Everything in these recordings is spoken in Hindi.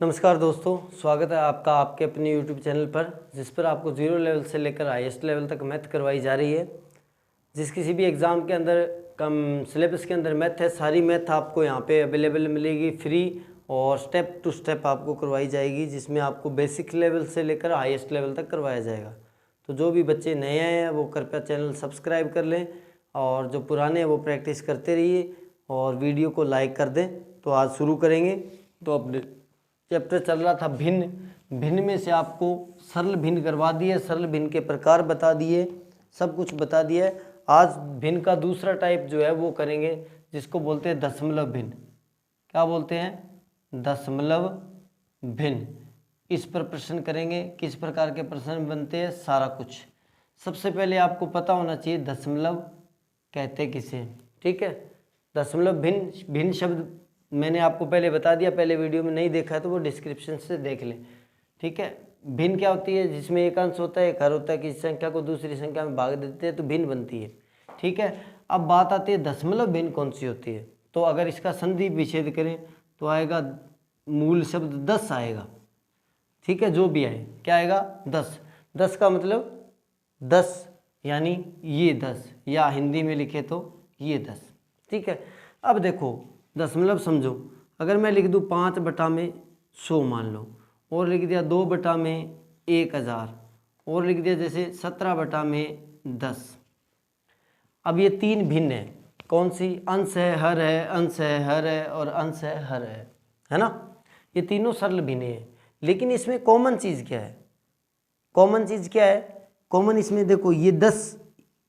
नमस्कार दोस्तों, स्वागत है आपका आपके अपने YouTube चैनल पर, जिस पर आपको जीरो लेवल से लेकर हाईएस्ट लेवल तक मैथ करवाई जा रही है। जिस किसी भी एग्ज़ाम के अंदर कम सिलेबस के अंदर मैथ है, सारी मैथ आपको यहाँ पे अवेलेबल मिलेगी फ्री और स्टेप टू स्टेप आपको करवाई जाएगी, जिसमें आपको बेसिक लेवल से लेकर हाईएस्ट लेवल तक करवाया जाएगा। तो जो भी बच्चे नए हैं वो कृपया चैनल सब्सक्राइब कर लें और जो पुराने हैं वो प्रैक्टिस करते रहिए और वीडियो को लाइक कर दें। तो आज शुरू करेंगे। तो अपने चैप्टर चल रहा था भिन्न में से आपको सरल भिन्न करवा दिए, सरल भिन्न के प्रकार बता दिए, सब कुछ बता दिया है। आज भिन्न का दूसरा टाइप जो है वो करेंगे, जिसको बोलते हैं दशमलव भिन्न। क्या बोलते हैं? दशमलव भिन्न। इस पर प्रश्न करेंगे, किस प्रकार के प्रश्न बनते हैं, सारा कुछ। सबसे पहले आपको पता होना चाहिए दशमलव कहते किसे। ठीक है, दशमलव भिन्न शब्द मैंने आपको पहले बता दिया, पहले वीडियो में नहीं देखा है तो वो डिस्क्रिप्शन से देख लें। ठीक है, भिन्न क्या होती है? जिसमें एक अंश होता है, एक हर होता है, किसी संख्या को दूसरी संख्या में भाग देते हैं तो भिन्न बनती है। ठीक है, अब बात आती है दशमलव भिन्न कौन सी होती है। तो अगर इसका संधि विच्छेद करें तो आएगा मूल शब्द 10 आएगा। ठीक है, जो भी आए क्या आएगा? 10। 10 का मतलब 10 यानी ये 10, या हिंदी में लिखे तो ये 10। ठीक है, अब देखो दशमलव समझो। अगर मैं लिख दूँ 5/100 मान लो, और लिख दिया 2/1000, और लिख दिया जैसे 17/10। अब ये तीन भिन्न है। कौन सी? अंश है, हर है, अंश है, हर है, और अंश है, हर है ना। ये तीनों सरल भिन्न है, लेकिन इसमें कॉमन चीज़ क्या है? कॉमन चीज़ क्या है? कॉमन इसमें देखो, ये 10,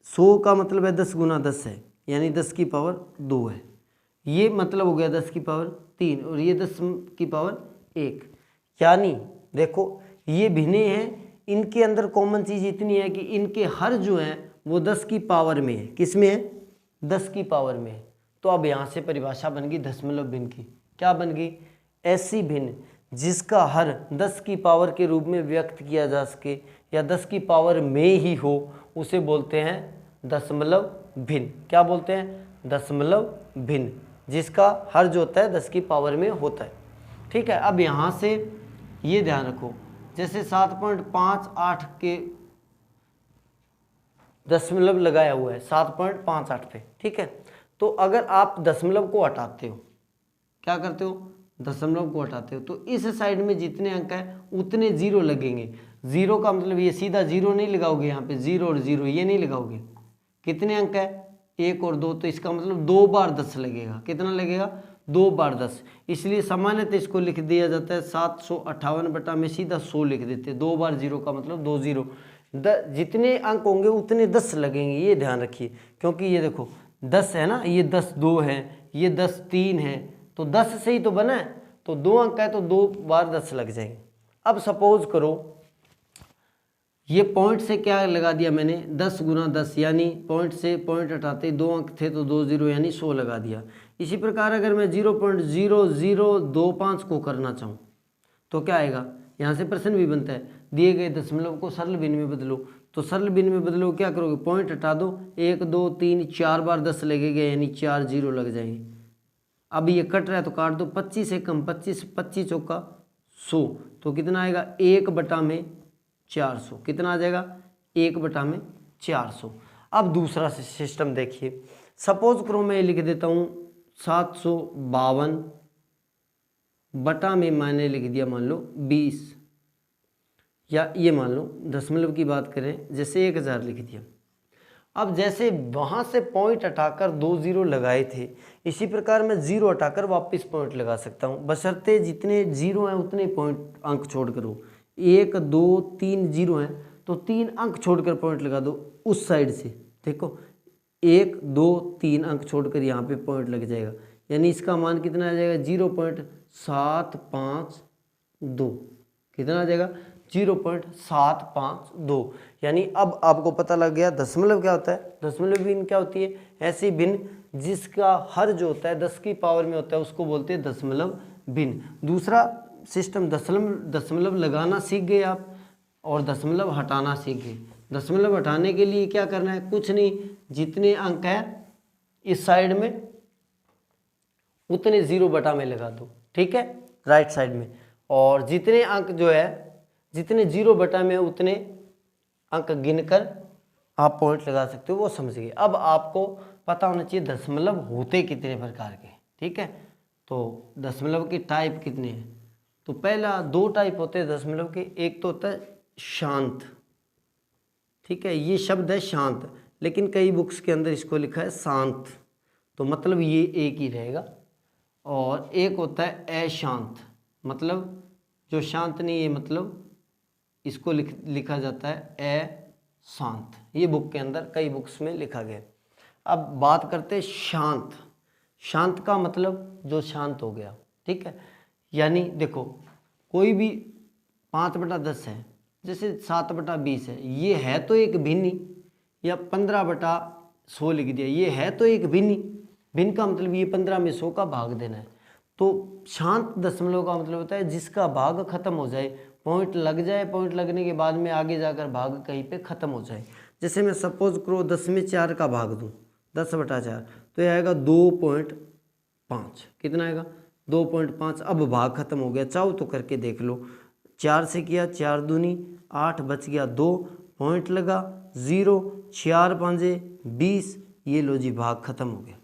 100 का मतलब है 10 × 10 है, यानी 10 की पावर 2 है। ये मतलब हो गया 10 की पावर 3, और ये 10 की पावर 1। यानी देखो ये भिन्न हैं, इनके अंदर कॉमन चीज़ इतनी है कि इनके हर जो हैं वो 10 की पावर में है। किस में है? 10 की पावर में है। तो अब यहाँ से परिभाषा बन गई दशमलव भिन्न की। क्या बन गई? ऐसी भिन्न जिसका हर 10 की पावर के रूप में व्यक्त किया जा सके या 10 की पावर में ही हो, उसे बोलते हैं दशमलव भिन्न। क्या बोलते हैं? दशमलव भिन्न, जिसका हर जो होता है 10 की पावर में होता है। ठीक है, अब यहाँ से ये ध्यान रखो, जैसे 7.58 के दशमलव लगाया हुआ है 7.58 पे। ठीक है, तो अगर आप दशमलव को हटाते हो, क्या करते हो? दशमलव को हटाते हो, तो इस साइड में जितने अंक है उतने जीरो लगेंगे। जीरो का मतलब ये सीधा जीरो नहीं लगाओगे, यहाँ पे 0 और 0 ये नहीं लगाओगे। कितने अंक है? 1 और 2, तो इसका मतलब 2 बार 10 लगेगा। कितना लगेगा? 2 बार 10। इसलिए सामान्यतः इसको लिख दिया जाता है 758 में सीधा 100 लिख देते हैं। 2 बार 0 का मतलब 2 0। जितने अंक होंगे उतने 10 लगेंगे, ये ध्यान रखिए। क्योंकि ये देखो 10 है ना, ये 10 2 है, ये 10 3 है, तो 10 से ही तो बना है, तो 2 अंक है तो 2 बार 10 लग जाएंगे। अब सपोज करो ये पॉइंट से क्या लगा दिया मैंने? 10 × 10, यानी पॉइंट से पॉइंट हटाते 2 अंक थे तो 2 0 यानी 100 लगा दिया। इसी प्रकार अगर मैं 0.0025 को करना चाहूँ तो क्या आएगा? यहाँ से प्रश्न भी बनता है, दिए गए दशमलव को सरल भिन्न में बदलो। तो सरल भिन्न में बदलो, क्या करोगे? पॉइंट हटा दो, 1 2 3 4 बार 10 लगेगा, यानी 4 0 लग जाएंगे। अब ये कट रहा है तो काट दो, 25 से कम 25, 25 चौका 100, तो कितना आएगा? 1/400। कितना आ जाएगा? 1/400। अब दूसरा सिस्टम देखिए, सपोज करो मैं लिख देता हूँ 752 बटा में मैंने लिख दिया मान लो 20, या ये मान लो दशमलव की बात करें जैसे 1000 लिख दिया। अब जैसे वहाँ से पॉइंट हटाकर 2 0 लगाए थे, इसी प्रकार मैं 0 हटाकर वापस पॉइंट लगा सकता हूँ, बशर्ते जितने 0 हैं उतने पॉइंट अंक छोड़ कर हो। 1 2 3 0 हैं तो 3 अंक छोड़कर पॉइंट लगा दो उस साइड से। देखो 1 2 3 अंक छोड़कर यहाँ पे पॉइंट लग जाएगा, यानी इसका मान कितना आ जाएगा? 0.752। कितना आ जाएगा? 0.752। यानी अब आपको पता लग गया दशमलव क्या होता है। दशमलव भिन्न क्या होती है? ऐसी भिन्न जिसका हर जो होता है 10 की पावर में होता है, उसको बोलते हैं दशमलव भिन्न। दूसरा सिस्टम दशमलव लगाना सीख गए आप, और दशमलव हटाना सीख गए। दशमलव हटाने के लिए क्या करना है? कुछ नहीं, जितने अंक हैं इस साइड में उतने 0 बटा में लगा दो। ठीक है, राइट साइड में। और जितने अंक जो है, जितने 0 बटा में उतने अंक गिनकर आप पॉइंट लगा सकते हो, वो समझिए। अब आपको पता होना चाहिए दशमलव होते कितने प्रकार के, ठीक है। तो दशमलव के टाइप कितने हैं, तो पहला 2 टाइप होते हैं दशमलव के। एक तो होता है शांत, ठीक है, ये शब्द है शांत, लेकिन कई बुक्स के अंदर इसको लिखा है शांत, तो मतलब ये एक ही रहेगा। और एक होता है अशांत, मतलब जो शांत नहीं है, मतलब इसको लिखा जाता है अशांत। ये बुक के अंदर कई बुक्स में लिखा गया। अब बात करते हैं शांत। शांत का मतलब जो शांत हो गया, ठीक है। यानी देखो कोई भी 5/10 है, जैसे 7/20 है, ये है तो एक भिन्न, या 15/100 लिख दिया, ये है तो एक भिन्न। भिन्न का मतलब ये 15 में 100 का भाग देना है। तो शांत दशमलव का मतलब होता है जिसका भाग खत्म हो जाए, पॉइंट लग जाए, पॉइंट लगने के बाद में आगे जाकर भाग कहीं पे खत्म हो जाए। जैसे मैं सपोज करो 10 में 4 का भाग दूं, 10/4, तो यह आएगा 2.5। कितना आएगा, 2.5। अब भाग खत्म हो गया, चाहो तो करके देख लो। 4 से किया, 4 दूनी 8, बच गया 2, पॉइंट लगा 0, 4 5 20, ये लो जी भाग खत्म हो गया।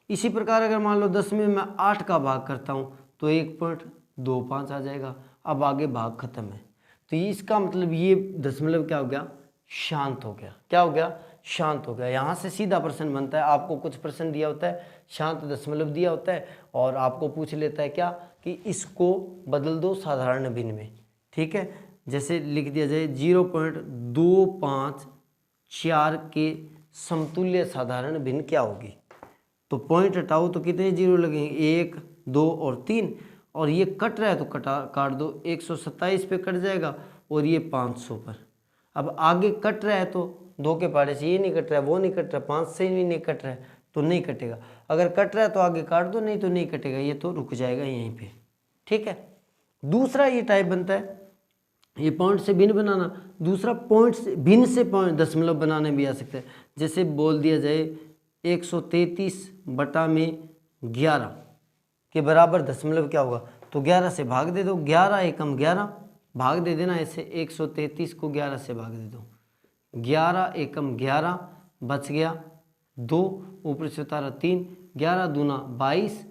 इसी प्रकार अगर मान लो 10 में मैं 8 का भाग करता हूँ तो 1.25 आ जाएगा। अब आगे भाग खत्म है, तो ये इसका मतलब ये दशमलव क्या हो गया, शांत हो गया। क्या हो गया, शांत हो गया। यहाँ से सीधा प्रश्न बनता है, आपको कुछ प्रश्न दिया होता है, शांत दशमलव दिया होता है, और आपको पूछ लेता है क्या कि इसको बदल दो साधारण भिन्न में, ठीक है। जैसे लिख दिया जाए 0.254 के समतुल्य साधारण भिन्न क्या होगी, तो पॉइंट हटाओ तो कितने 0 लगेंगे, 1 2 और 3, और ये कट रहा है तो काट दो, 127 पे कट जाएगा और ये 500 पर। अब आगे कट रहा है तो 2 के पहाड़े से ये नहीं कट रहा है, वो नहीं कट रहा है, 5 से भी नहीं कट रहा है, तो नहीं कटेगा। अगर कट रहा है तो आगे काट दो, नहीं तो नहीं कटेगा, ये तो रुक जाएगा यहीं पे, ठीक है। दूसरा ये टाइप बनता है, ये पॉइंट से भिन्न बनाना। दूसरा पॉइंट से भिन्न से पॉइंट दशमलव बनाने भी आ सकता है। जैसे बोल दिया जाए 133/11 के बराबर दशमलव क्या होगा, तो 11 से भाग दे दो, 11 एकम 11 भाग दे देना ऐसे, 133 को 11 से भाग दे दो, 11 एकम 11 बच गया 2, ऊपर से उतारा 3, 11 दूना 22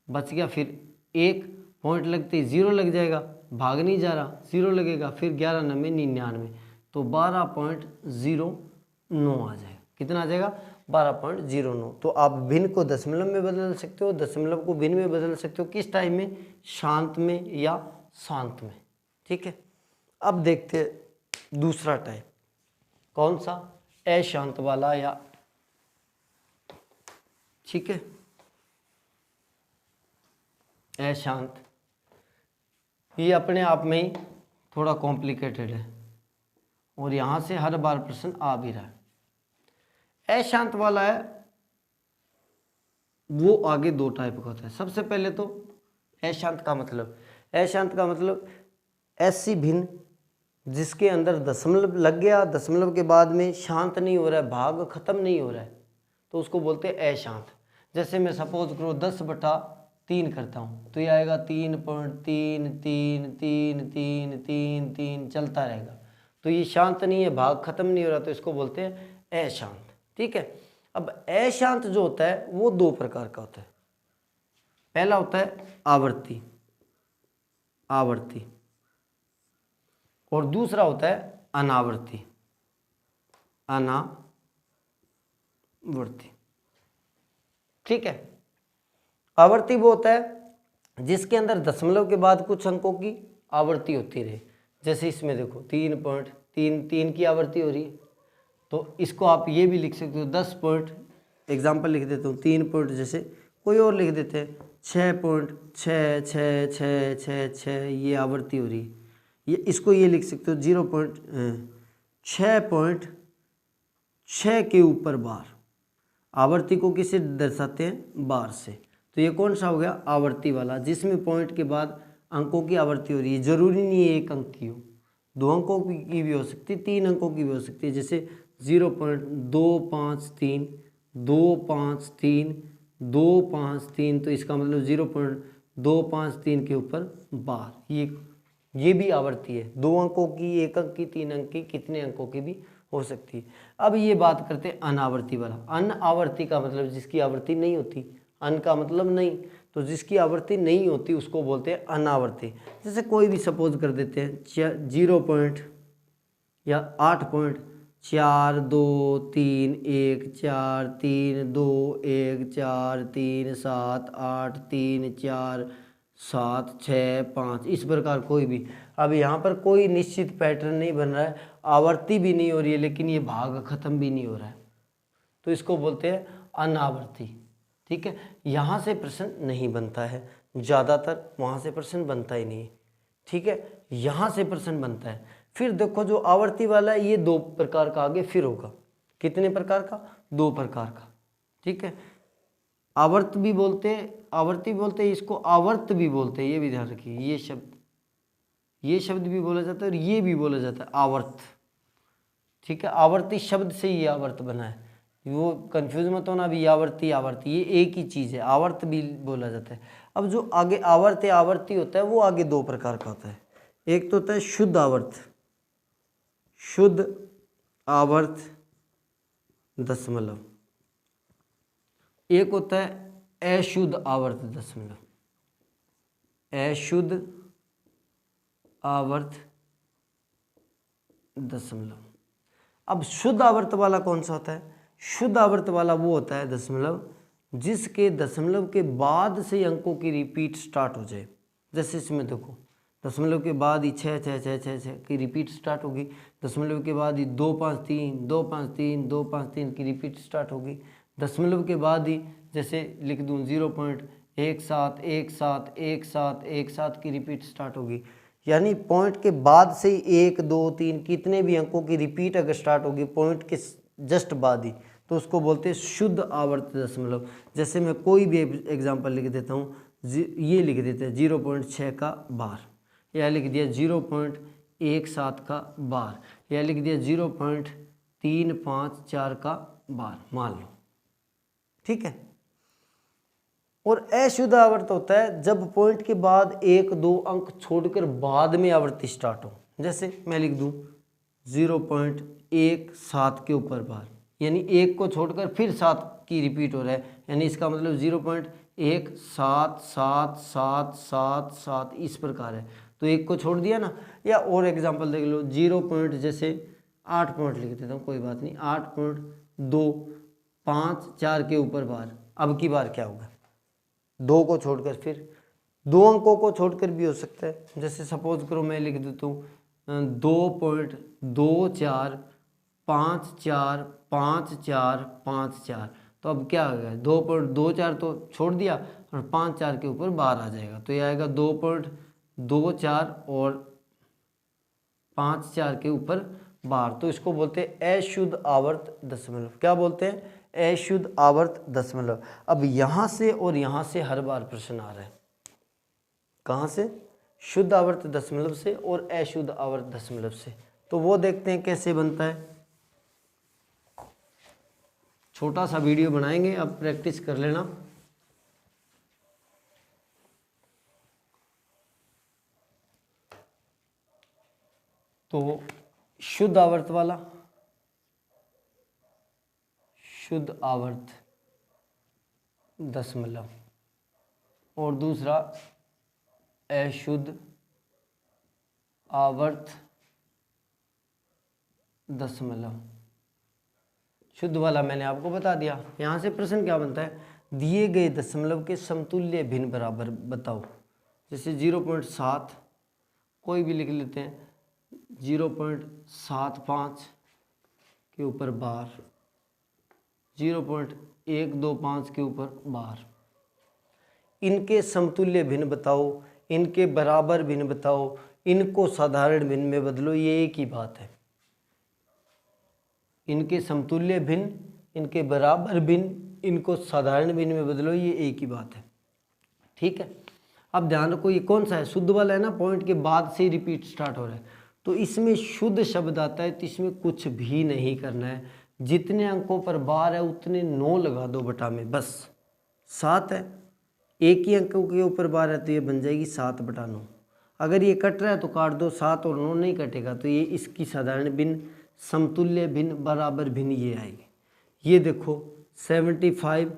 बच गया, फिर 1 पॉइंट लगते ही 0 लग जाएगा, भाग नहीं जा रहा, 0 लगेगा, फिर 11 9 99, तो 12.09 आ जाएगा। कितना आ जाएगा, 12.09। तो आप भिन्न को दशमलव में बदल सकते हो, दशमलव को भिन्न में बदल सकते हो, किस टाइम में, शांत में या शांत में, ठीक है। अब देखते हैं दूसरा टाइप, कौन सा, अशांत वाला, या ठीक है, अशांत। ये अपने आप में ही थोड़ा कॉम्प्लिकेटेड है और यहाँ से हर बार प्रश्न आ भी रहा है। अशांत वाला है वो आगे 2 टाइप का होता है। सबसे पहले तो अशांत का मतलब ऐसी भिन्न जिसके अंदर दशमलव लग गया, दशमलव के बाद में शांत नहीं हो रहा है, भाग खत्म नहीं हो रहा है, तो उसको बोलते हैं अशांत। जैसे मैं सपोज करो 10/3 करता हूँ तो ये आएगा 3.3333333 चलता रहेगा, तो ये शांत नहीं है, भाग खत्म नहीं हो रहा, तो इसको बोलते हैं अशांत, ठीक है। अब अशांत जो होता है वो 2 प्रकार का होता है। पहला होता है आवर्ती, और दूसरा होता है अनावर्ती, ठीक है। आवर्ती वो होता है जिसके अंदर दशमलव के बाद कुछ अंकों की आवर्ती होती रहे। जैसे इसमें देखो 3.33 की आवर्ती हो रही है, तो इसको आप ये भी लिख सकते हो 10 पॉइंट, एग्जाम्पल लिख देता हूँ 3 पॉइंट, जैसे कोई और लिख देते हैं 6.66666, ये आवर्ती हो रही है। ये इसको ये लिख सकते हो 0.6 के ऊपर बार। आवर्ती को किससे दर्शाते हैं, बार से। तो ये कौन सा हो गया, आवर्ती वाला, जिसमें पॉइंट के बाद अंकों की आवर्ती हो रही है। जरूरी नहीं है 1 अंक की हो, 2 अंकों की भी हो सकती है, 3 अंकों की भी हो सकती है। जैसे 0.253 253 253, तो इसका मतलब 2 5 3 के ऊपर बार। ये भी आवर्ती है, 2 अंकों की, 1 अंक की, 3 अंक की, कितने अंकों की भी हो सकती है। अब ये बात करते हैं अनावर्ती वाला। अनावर्ती का मतलब जिसकी आवृत्ति नहीं होती, अन का मतलब नहीं, तो जिसकी आवृत्ति नहीं होती उसको बोलते हैं अनावर्ती। जैसे कोई भी सपोज कर देते हैं 0 पॉइंट या 8.4 2 3 1 4 3 2 1 4 3 7 8 3 4 7 6 5, इस प्रकार कोई भी। अब यहाँ पर कोई निश्चित पैटर्न नहीं बन रहा है, आवर्ती भी नहीं हो रही है, लेकिन ये भाग खत्म भी नहीं हो रहा है, तो इसको बोलते हैं अनावर्ती। ठीक है, यहाँ से प्रश्न नहीं बनता है, ज़्यादातर वहाँ से प्रश्न बनता ही नहीं है। ठीक है, यहाँ से प्रश्न बनता है। फिर देखो जो आवर्ती वाला है ये 2 प्रकार का आगे फिर होगा। कितने प्रकार का? 2 प्रकार का। ठीक है, आवर्त भी बोलते हैं, आवर्ती बोलते हैं, इसको आवर्त भी बोलते हैं, ये भी ध्यान रखिए। ये शब्द भी बोला जाता है और ये भी बोला जाता है आवर्त। ठीक है, आवर्ती शब्द से ये आवर्त बना है, वो कंफ्यूज मत होना। अभी आवर्ती आवर्ती ये एक ही चीज़ है, आवर्त भी बोला जाता है। अब जो आगे आवर्त है आवर्ती होता है वो आगे 2 प्रकार का होता है। एक तो होता है शुद्ध आवर्त, शुद्ध आवर्त दशमलव। एक होता है अशुद्ध आवर्त दशमलव, अशुद्ध आवर्त दशमलव। अब शुद्ध आवर्त वाला कौन सा होता है? शुद्ध आवर्त वाला वो होता है दशमलव जिसके दशमलव के बाद से अंकों की रिपीट स्टार्ट हो जाए। जैसे इसमें देखो, दशमलव के बाद ही 6 6 6 6 6 की रिपीट स्टार्ट होगी, दशमलव के बाद ही 2 5 3 2 5 3 2 5 3 की रिपीट स्टार्ट होगी, दशमलव के बाद ही जैसे लिख दूँ 0.17 1 7 1 7 1 7 की रिपीट स्टार्ट होगी। यानी पॉइंट के बाद से ही 1 2 3 कितने भी अंकों की रिपीट अगर स्टार्ट होगी पॉइंट के जस्ट बाद ही, तो उसको बोलते हैं शुद्ध आवर्त दशमलव। जैसे मैं कोई भी एग्जांपल लिख देता हूँ, ये लिख देते हैं 0.6 का बार, या लिख दिया 0.17 का बार, या लिख दिया 0.354 का बार, मान लो। ठीक है, और अशुद्ध आवर्त होता है जब पॉइंट के बाद 1 2 अंक छोड़कर बाद में आवर्ती स्टार्ट हो। जैसे मैं लिख दूं 0.17 के ऊपर बार, यानी 1 को छोड़कर फिर 7 की रिपीट हो रहा है, यानी इसका मतलब 0.177777 इस प्रकार है, तो 1 को छोड़ दिया ना। या और एग्जांपल देख लो 0. जैसे 8 पॉइंट लिख देता हूँ, कोई बात नहीं, 8.254 के ऊपर बार। अब की बार क्या होगा? 2 को छोड़कर फिर 2 अंकों को छोड़कर भी हो सकता है। जैसे सपोज करो मैं लिख देता हूँ 2.245454, तो अब क्या हो गया? 2.24 तो छोड़ दिया और 54 के ऊपर बार आ जाएगा, तो ये आएगा 2.24 और 54 के ऊपर बार। तो इसको बोलते हैं अशुद्ध आवर्त दशमलव। क्या बोलते हैं? अशुद्ध आवर्त दशमलव। अब यहाँ से और यहाँ से हर बार प्रश्न आ रहा है। कहाँ से? शुद्ध आवर्त दशमलव से और अशुद्ध आवर्त दशमलव से। तो वो देखते हैं कैसे बनता है। छोटा सा वीडियो बनाएंगे, अब प्रैक्टिस कर लेना। तो शुद्ध आवर्त वाला, शुद्ध आवर्त दशमलव, और दूसरा अशुद्ध आवर्त दशमलव। शुद्ध वाला मैंने आपको बता दिया। यहाँ से प्रश्न क्या बनता है? दिए गए दशमलव के समतुल्य भिन्न बराबर बताओ। जैसे 0.7 कोई भी लिख लेते हैं, 0.75 के ऊपर बार, 0.125 के ऊपर बार। इनके समतुल्य भिन्न बताओ, इनके बराबर भिन्न बताओ, इनको साधारण भिन्न में बदलो, ये एक ही बात है। इनके समतुल्य भिन्न, इनके बराबर भिन्न, इनको साधारण भिन्न में बदलो, ये एक ही बात है। ठीक है, अब ध्यान रखो ये कौन सा है? शुद्ध वाला है ना, पॉइंट के बाद से रिपीट स्टार्ट हो रहा है, तो इसमें शुद्ध शब्द आता है, तो इसमें कुछ भी नहीं करना है। जितने अंकों पर बार है उतने 9 लगा दो बटा में, बस 7 है एक ही अंकों के ऊपर बार है तो ये बन जाएगी 7/9। अगर ये कट रहा है तो काट दो, 7 और 9 नहीं कटेगा तो ये इसकी साधारण भिन्न, समतुल्य भिन्न, बराबर भिन्न ये आएगी। ये देखो 75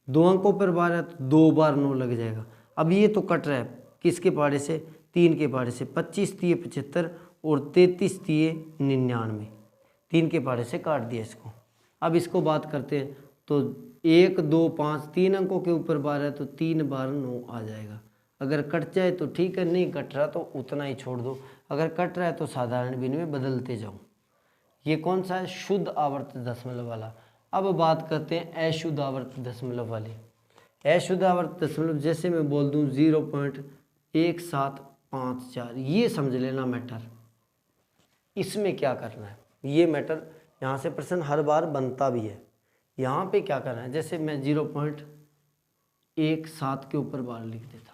दो अंकों पर बार है तो 2 बार 9 लग जाएगा। अब ये तो कट रहा है किसके पहाड़े से, 3 के पहाड़े से, 25 3 75 और 33 3 99, 3 के पहाड़े से काट दिया इसको। अब इसको बात करते हैं तो 1 2 5 3 अंकों के ऊपर बार है तो 3 बार 9 आ जाएगा। अगर कट जाए तो ठीक है, नहीं कट रहा तो उतना ही छोड़ दो, अगर कट रहा है तो साधारण भिन्न में बदलते जाओ। ये कौन सा है, शुद्ध आवर्त दशमलव वाला। अब बात करते हैं अशुद्ध आवर्त दशमलव वाली। अशुद्ध आवर्त दशमलव जैसे मैं बोल दूं 0.1754, ये समझ लेना मैटर। इसमें क्या करना है, ये मैटर यहाँ से प्रश्न हर बार बनता भी है। यहाँ पे क्या करना है, जैसे मैं 0.17 के ऊपर बार लिख देता हूँ।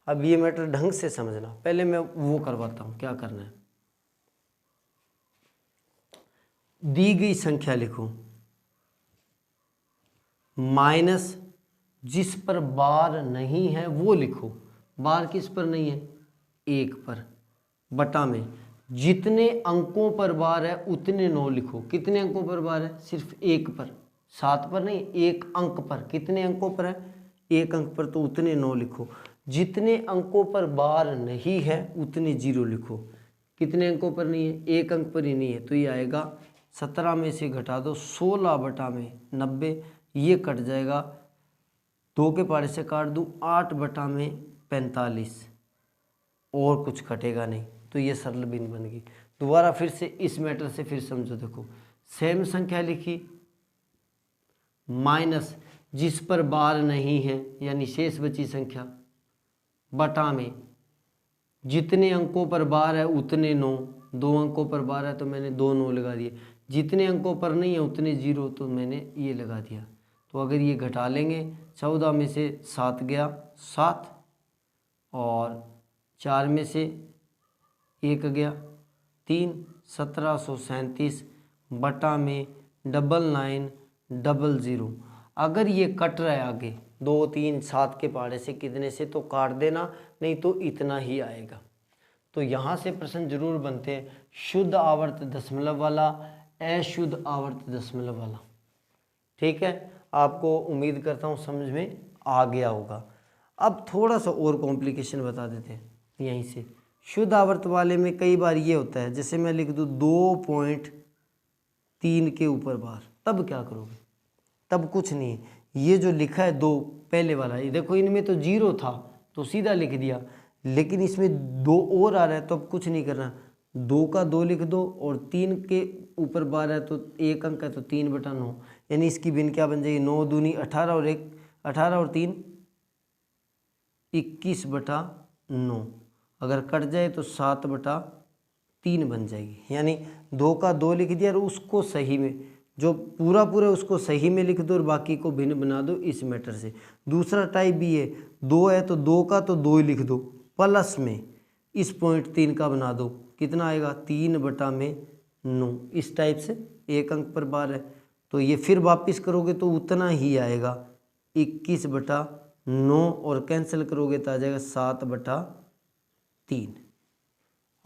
अब ये मैटर ढंग से समझना, पहले मैं वो करवाता हूँ क्या करना है। दी गई संख्या लिखो माइनस जिस पर बार नहीं है वो लिखो। बार किस पर नहीं है, 1 पर, बटा में जितने अंकों पर बार है उतने 9 लिखो। कितने अंकों पर बार है, सिर्फ 1 पर, 7 पर नहीं, 1 अंक पर। कितने अंकों पर है, 1 अंक पर, तो उतने 9 लिखो। जितने अंकों पर बार नहीं है उतने 0 लिखो। कितने अंकों पर नहीं है, 1 अंक पर ही नहीं है तो ये आएगा 17 में से घटा दो 16 बटा में 90, ये कट जाएगा, 2 के पहाड़े से काट दूँ 8 बटा में 45, और कुछ कटेगा नहीं तो ये सरल भिन्न बन गई। दोबारा फिर से इस मैटर से फिर समझो, देखो सेम संख्या लिखी माइनस जिस पर बार नहीं है यानी शेष बची संख्या, बटा में जितने अंकों पर बार है उतने 9, 2 अंकों पर बार है तो मैंने 2 9 लगा दिए, जितने अंकों पर नहीं है उतने 0 तो मैंने ये लगा दिया। तो अगर ये घटा लेंगे 14 में से 7 गया 7, और 4 में से 1 गया 3, 1737 बटा में 9900। अगर ये कट रहा है आगे 2 3 7 के पहाड़े से कितने से तो काट देना, नहीं तो इतना ही आएगा। तो यहाँ से प्रश्न जरूर बनते हैं शुद्ध आवर्त दशमलव वाला, अशुद्ध आवर्त दशमलव वाला। ठीक है, आपको उम्मीद करता हूँ समझ में आ गया होगा। अब थोड़ा सा और कॉम्प्लिकेशन बता देते हैं यहीं से। शुद्ध आवर्त वाले में कई बार ये होता है, जैसे मैं लिख दूँ 2.3 के ऊपर बार, तब क्या करोगे, तब कुछ नहीं, ये जो लिखा है 2 पहले वाला, ये देखो इनमें तो 0 था तो सीधा लिख दिया, लेकिन इसमें 2 और आ रहा है तो अब कुछ नहीं करना, 2 का 2 लिख दो, और 3 के ऊपर बार है तो 1 अंक है तो 3 बटा 9, यानी इसकी भिन्न क्या बन जाएगी, 9 दूनी 18 और 1 18 और 3 21 बटा 9। अगर कट जाए तो 7 बटा 3 बन जाएगी, यानी 2 का 2 लिख दिया और उसको सही में, जो पूरा पूरा उसको सही में लिख दो और बाकी को भिन्न बना दो इस मैटर से। दूसरा टाइप भी है, 2 है तो 2 का तो 2 ही लिख दो, प्लस में इस 0.3 का बना दो, कितना आएगा 3 बटा में 9। इस टाइप से 1 अंक पर बार है तो ये फिर वापस करोगे तो उतना ही आएगा 21 बटा 9, और कैंसिल करोगे तो आ जाएगा 7 बटा 3।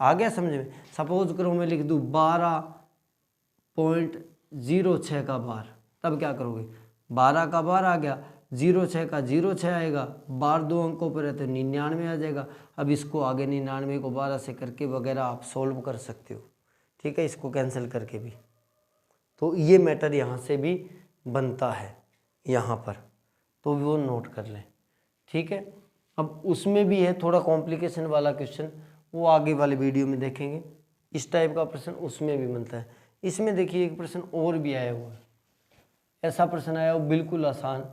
आ गया समझ में। सपोज करो मैं लिख दूँ 12.06 का बार, तब क्या करोगे, 12 का बार आ गया, 06 का 06 आएगा, बार 2 अंकों पर है तो 99 आ जाएगा। अब इसको आगे 99 को 12 से करके वगैरह आप सोल्व कर सकते हो, ठीक है, इसको कैंसिल करके भी। तो ये मैटर यहाँ से भी बनता है यहाँ पर, तो वो नोट कर लें, ठीक है। अब उसमें भी है थोड़ा कॉम्प्लिकेशन वाला क्वेश्चन, वो आगे वाले वीडियो में देखेंगे। इस टाइप का प्रश्न उसमें भी बनता है। इसमें देखिए एक प्रश्न और भी आया हुआ है, ऐसा प्रश्न आया वो बिल्कुल आसान,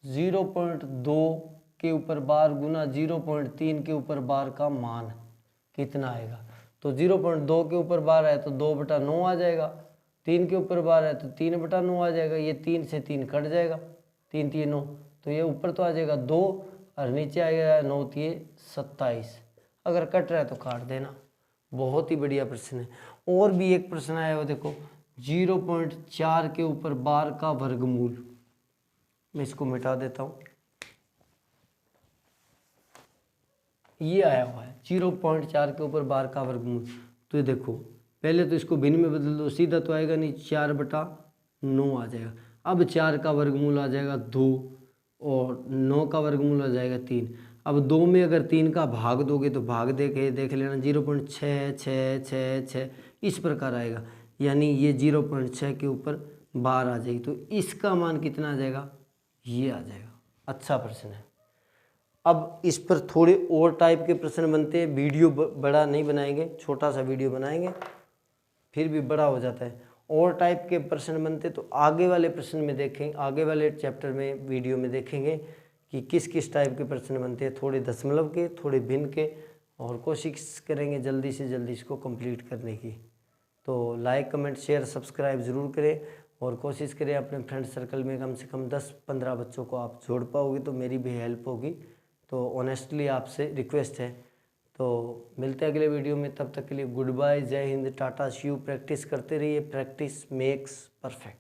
0.2 के ऊपर बार गुना 0.3 के ऊपर बार का मान कितना आएगा। तो 0.2 के ऊपर बार है तो 2 बटा 9 आ जाएगा, 3 के ऊपर बार है तो 3 बटा 9 आ जाएगा, ये 3 से 3 कट जाएगा, 3 3 9, तो ये ऊपर तो आ जाएगा 2 और नीचे आएगा 9 3 27। अगर कट रहा है तो काट देना। बहुत ही बढ़िया प्रश्न है। और भी एक प्रश्न आया हो, देखो 0.4 के ऊपर बार का वर्गमूल, मैं इसको मिटा देता हूँ। ये आया हुआ है 0.4 के ऊपर बार का वर्गमूल। तो ये देखो पहले तो इसको भिन्न में बदल दो, सीधा तो आएगा नहीं, 4/9 आ जाएगा। अब 4 का वर्गमूल आ जाएगा 2 और 9 का वर्गमूल आ जाएगा 3। अब 2 में अगर 3 का भाग दोगे तो भाग देख लेना 0.66666 इस प्रकार आएगा, यानी ये 0.6 के ऊपर बार आ जाएगी। तो इसका मान कितना आ जाएगा, ये आ जाएगा। अच्छा प्रश्न है। अब इस पर थोड़े और टाइप के प्रश्न बनते हैं, वीडियो बड़ा नहीं बनाएंगे, छोटा सा वीडियो बनाएंगे, फिर भी बड़ा हो जाता है। और टाइप के प्रश्न बनते तो आगे वाले प्रश्न में देखें, आगे वाले चैप्टर में वीडियो में देखेंगे कि किस किस टाइप के प्रश्न बनते हैं, थोड़े दशमलव के, थोड़े भिन्न के, और कोशिश करेंगे जल्दी से जल्दी इसको कंप्लीट करने की। तो लाइक कमेंट शेयर सब्सक्राइब ज़रूर करें और कोशिश करें अपने फ्रेंड सर्कल में कम से कम 10-15 बच्चों को आप जोड़ पाओगे तो मेरी भी हेल्प होगी। तो ऑनेस्टली आपसे रिक्वेस्ट है। तो मिलते हैं अगले वीडियो में, तब तक के लिए गुड बाय, जय हिंद, टाटा, सी यू। प्रैक्टिस करते रहिए, प्रैक्टिस मेक्स परफेक्ट।